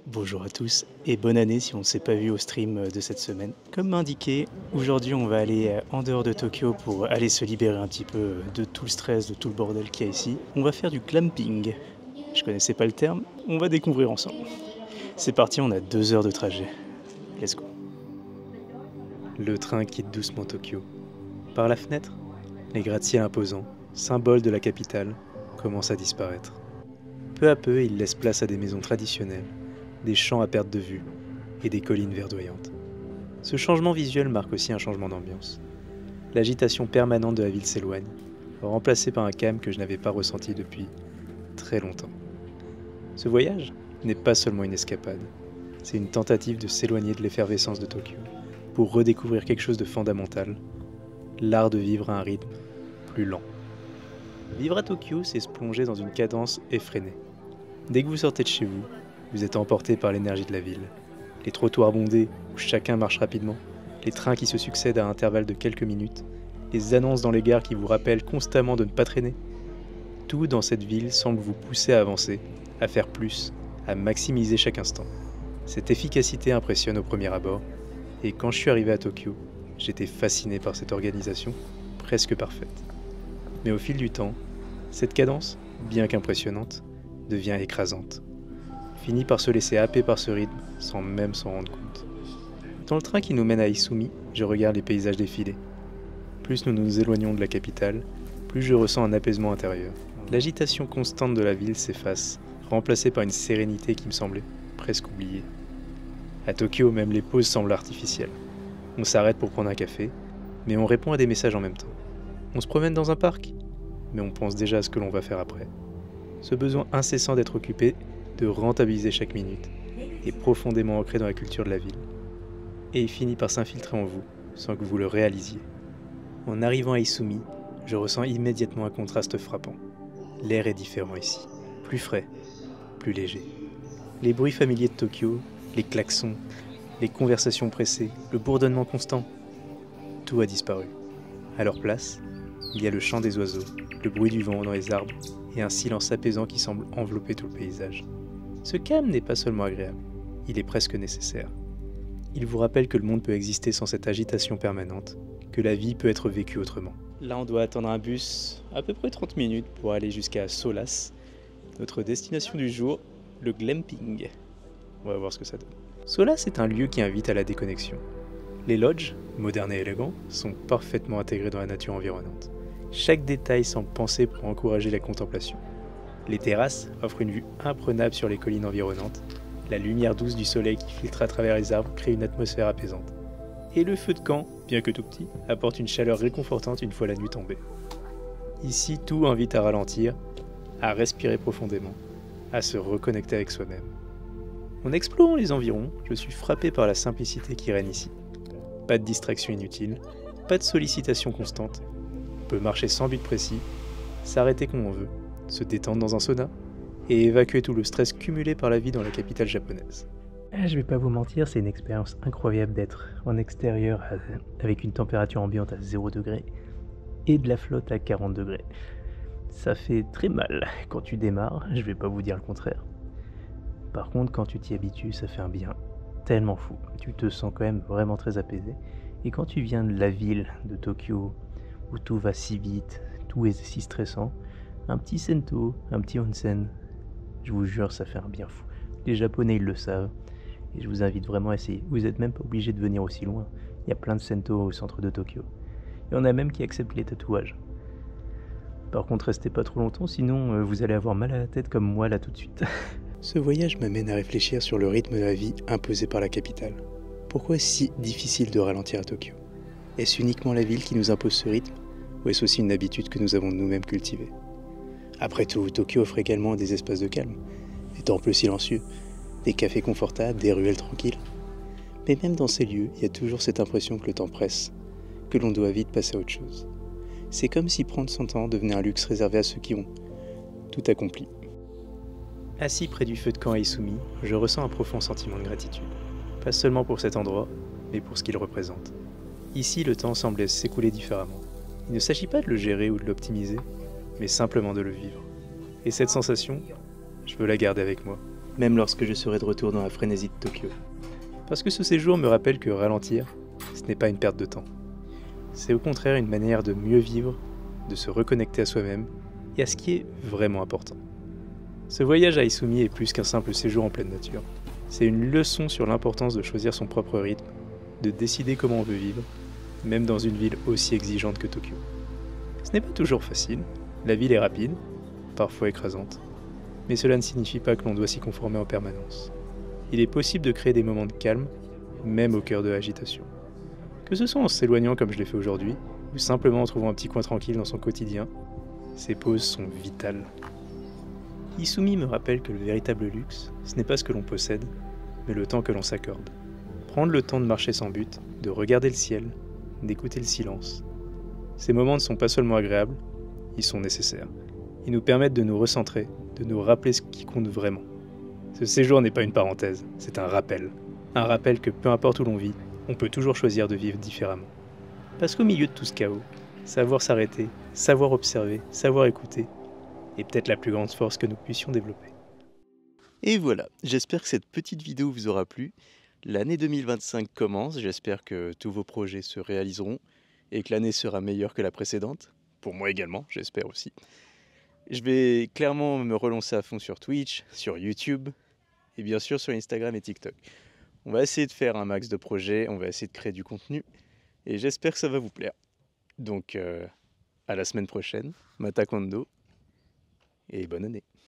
Bonjour à tous et bonne année si on ne s'est pas vu au stream de cette semaine. Comme indiqué, aujourd'hui on va aller en dehors de Tokyo pour aller se libérer un petit peu de tout le stress, de tout le bordel qu'il y a ici. On va faire du clamping. Je connaissais pas le terme, on va découvrir ensemble. C'est parti, on a 2 heures de trajet. Let's go. Le train quitte doucement Tokyo. Par la fenêtre, les gratte-ciels imposants, symboles de la capitale, commencent à disparaître. Peu à peu, il laisse place à des maisons traditionnelles, des champs à perte de vue et des collines verdoyantes. Ce changement visuel marque aussi un changement d'ambiance. L'agitation permanente de la ville s'éloigne, remplacée par un calme que je n'avais pas ressenti depuis très longtemps. Ce voyage n'est pas seulement une escapade, c'est une tentative de s'éloigner de l'effervescence de Tokyo pour redécouvrir quelque chose de fondamental, l'art de vivre à un rythme plus lent. Vivre à Tokyo, c'est se plonger dans une cadence effrénée. Dès que vous sortez de chez vous, vous êtes emporté par l'énergie de la ville. Les trottoirs bondés où chacun marche rapidement, les trains qui se succèdent à intervalles de quelques minutes, les annonces dans les gares qui vous rappellent constamment de ne pas traîner. Tout dans cette ville semble vous pousser à avancer, à faire plus, à maximiser chaque instant. Cette efficacité impressionne au premier abord, et quand je suis arrivé à Tokyo, j'étais fasciné par cette organisation presque parfaite. Mais au fil du temps, cette cadence, bien qu'impressionnante, devient écrasante. Finit par se laisser happer par ce rythme sans même s'en rendre compte. Dans le train qui nous mène à Isumi, je regarde les paysages défiler. Plus nous nous éloignons de la capitale, plus je ressens un apaisement intérieur. L'agitation constante de la ville s'efface, remplacée par une sérénité qui me semblait presque oubliée. À Tokyo, même les pauses semblent artificielles. On s'arrête pour prendre un café, mais on répond à des messages en même temps. On se promène dans un parc, mais on pense déjà à ce que l'on va faire après. Ce besoin incessant d'être occupé, de rentabiliser chaque minute, est profondément ancré dans la culture de la ville. Et il finit par s'infiltrer en vous, sans que vous le réalisiez. En arrivant à Isumi, je ressens immédiatement un contraste frappant. L'air est différent ici, plus frais, plus léger. Les bruits familiers de Tokyo, les klaxons, les conversations pressées, le bourdonnement constant, tout a disparu. À leur place, il y a le chant des oiseaux, le bruit du vent dans les arbres et un silence apaisant qui semble envelopper tout le paysage. Ce calme n'est pas seulement agréable, il est presque nécessaire. Il vous rappelle que le monde peut exister sans cette agitation permanente, que la vie peut être vécue autrement. Là, on doit attendre un bus à peu près 30 minutes pour aller jusqu'à Solas, notre destination du jour, le glamping. On va voir ce que ça donne. Solas est un lieu qui invite à la déconnexion. Les lodges, modernes et élégants, sont parfaitement intégrés dans la nature environnante. Chaque détail semble pensé pour encourager la contemplation. Les terrasses offrent une vue imprenable sur les collines environnantes. La lumière douce du soleil qui filtre à travers les arbres crée une atmosphère apaisante. Et le feu de camp, bien que tout petit, apporte une chaleur réconfortante une fois la nuit tombée. Ici, tout invite à ralentir, à respirer profondément, à se reconnecter avec soi-même. En explorant les environs, je suis frappé par la simplicité qui règne ici. Pas de distraction inutile, pas de sollicitation constante. On peut marcher sans but précis, s'arrêter quand on veut, se détendre dans un sauna et évacuer tout le stress cumulé par la vie dans la capitale japonaise. Je vais pas vous mentir, c'est une expérience incroyable d'être en extérieur avec une température ambiante à 0 degré et de la flotte à 40 degrés. Ça fait très mal quand tu démarres, je vais pas vous dire le contraire. Par contre, quand tu t'y habitues, ça fait un bien tellement fou. Tu te sens quand même vraiment très apaisé. Et quand tu viens de la ville de Tokyo, où tout va si vite, tout est si stressant, un petit sento, un petit onsen, je vous jure, ça fait un bien fou. Les Japonais, ils le savent. Et je vous invite vraiment à essayer. Vous n'êtes même pas obligé de venir aussi loin. Il y a plein de sento au centre de Tokyo. Et on a même qui acceptent les tatouages. Par contre, restez pas trop longtemps, sinon vous allez avoir mal à la tête comme moi là tout de suite. Ce voyage m'amène à réfléchir sur le rythme de la vie imposé par la capitale. Pourquoi est-ce si difficile de ralentir à Tokyo? Est-ce uniquement la ville qui nous impose ce rythme, ou est-ce aussi une habitude que nous avons nous-mêmes cultivée? Après tout, Tokyo offre également des espaces de calme, des temples silencieux, des cafés confortables, des ruelles tranquilles. Mais même dans ces lieux, il y a toujours cette impression que le temps presse, que l'on doit vite passer à autre chose. C'est comme si prendre son temps devenait un luxe réservé à ceux qui ont tout accompli. Assis près du feu de camp à Isumi, je ressens un profond sentiment de gratitude. Pas seulement pour cet endroit, mais pour ce qu'il représente. Ici, le temps semble s'écouler différemment. Il ne s'agit pas de le gérer ou de l'optimiser, mais simplement de le vivre. Et cette sensation, je veux la garder avec moi, même lorsque je serai de retour dans la frénésie de Tokyo. Parce que ce séjour me rappelle que ralentir, ce n'est pas une perte de temps. C'est au contraire une manière de mieux vivre, de se reconnecter à soi-même et à ce qui est vraiment important. Ce voyage à Isumi est plus qu'un simple séjour en pleine nature. C'est une leçon sur l'importance de choisir son propre rythme, de décider comment on veut vivre, même dans une ville aussi exigeante que Tokyo. Ce n'est pas toujours facile, la ville est rapide, parfois écrasante, mais cela ne signifie pas que l'on doit s'y conformer en permanence. Il est possible de créer des moments de calme, même au cœur de l'agitation. Que ce soit en s'éloignant comme je l'ai fait aujourd'hui, ou simplement en trouvant un petit coin tranquille dans son quotidien, ces pauses sont vitales. Isumi me rappelle que le véritable luxe, ce n'est pas ce que l'on possède, mais le temps que l'on s'accorde. Prendre le temps de marcher sans but, de regarder le ciel, d'écouter le silence. Ces moments ne sont pas seulement agréables, ils sont nécessaires. Ils nous permettent de nous recentrer, de nous rappeler ce qui compte vraiment. Ce séjour n'est pas une parenthèse, c'est un rappel. Un rappel que peu importe où l'on vit, on peut toujours choisir de vivre différemment. Parce qu'au milieu de tout ce chaos, savoir s'arrêter, savoir observer, savoir écouter, est peut-être la plus grande force que nous puissions développer. Et voilà, j'espère que cette petite vidéo vous aura plu. L'année 2025 commence, j'espère que tous vos projets se réaliseront et que l'année sera meilleure que la précédente. Pour moi également, j'espère aussi. Je vais clairement me relancer à fond sur Twitch, sur YouTube et bien sûr sur Instagram et TikTok. On va essayer de faire un max de projets, on va essayer de créer du contenu et j'espère que ça va vous plaire. Donc à la semaine prochaine, Mata Kondo et bonne année.